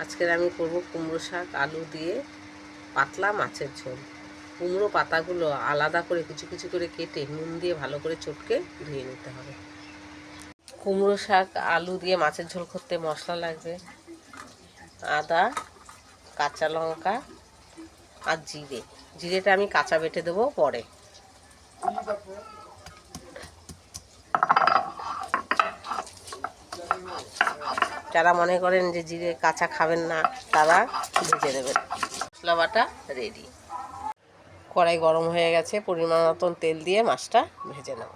আজকের আমি করব কুমড়ো শাক আলু দিয়ে পাতলা মাছের ঝোল। কুমড়ো পাতাগুলো আলাদা করে কুচি কুচি করে কেটে নুন দিয়ে ভালো করে চটকে ধুয়ে নিতে হবে। কুমড়ো শাক আলু দিয়ে মাছের ঝোল করতে মশলা লাগবে আদা, কাঁচা লঙ্কা আর জিরে। জিরেটা আমি কাঁচা বেটে দেবো পরে। যারা মনে করেন যে জিরে কাঁচা খাবেন না তারা ভেজে দেবেন। মশলা বাটা রেডি। কড়াই গরম হয়ে গেছে, পরিমাণ মতন তেল দিয়ে মাছটা ভেজে নেব।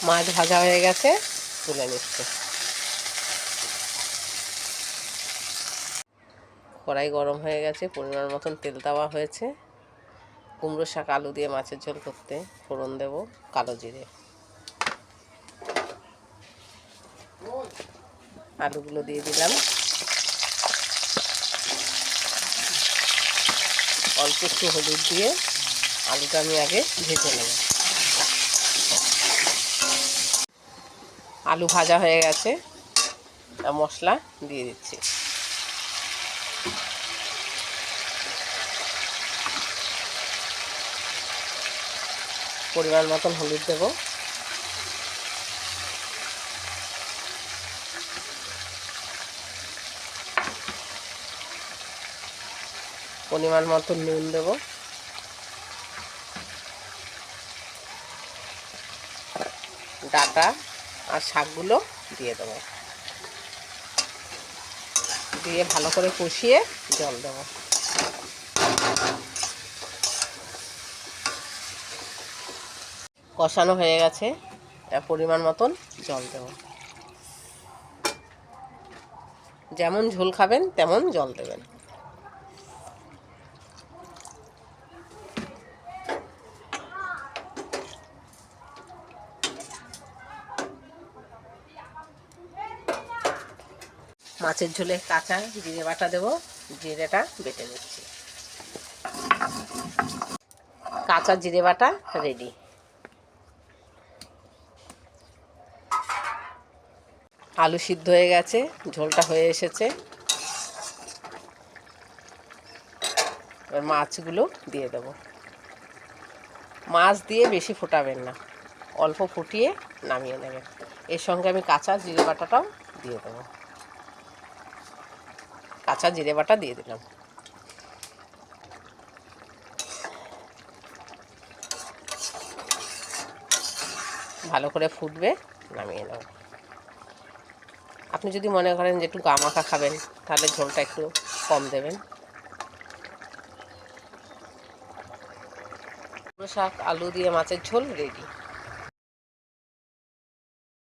মাছ ভাজা হয়ে গেছে, তুলে নিচ্ছে। কড়াই গরম হয়ে গেছে, পরিমাণ মতন তেল দেওয়া হয়েছে। কুমড়ো শাক আলু দিয়ে মাছের ঝোল করতে ফোড়ন দেব কালো জিরে। আলুগুলো দিয়ে দিলাম। অল্প একটু হলুদ দিয়ে আলুটা আমি আগে ভেজে নেব। আলু ভাজা হয়ে গেছে, মশলা দিয়ে দিচ্ছি। পরিমাণ মতন হলুদ দেব। পরিমাণ মতন নুন দেব। ডাঁটা আর শাকগুলো দিয়ে দেবো। দিয়ে ভালো করে কষিয়ে জল দেব। কষানো হয়ে গেছে, পরিমাণ মতন জল দেব। যেমন ঝোল খাবেন তেমন জল দেবেন। মাছের ঝোলে কাঁচা জিরে বাটা দেব। জিরেটা বেটে নিচ্ছি। কাঁচা জিরে বাটা রেডি। আলু সিদ্ধ হয়ে গেছে, ঝোলটা হয়ে এসেছে। এবার মাছগুলো দিয়ে দেব। মাছ দিয়ে বেশি ফোটাবেন না, অল্প ফুটিয়ে নামিয়ে নেবেন। এর সঙ্গে আমি কাঁচা জিরে বাটাটাও দিয়ে দেবো। কাঁচা জিরে বাটা দিয়ে দিলাম। ভালো করে ফুটবে, নামিয়ে নেব। আপনি যদি মনে করেন যে একটু গামাখা খাবেন তাহলে ঝোলটা একটু কম দেবেন। কুমড়ো শাক আলু দিয়ে মাছের ঝোল রেডি।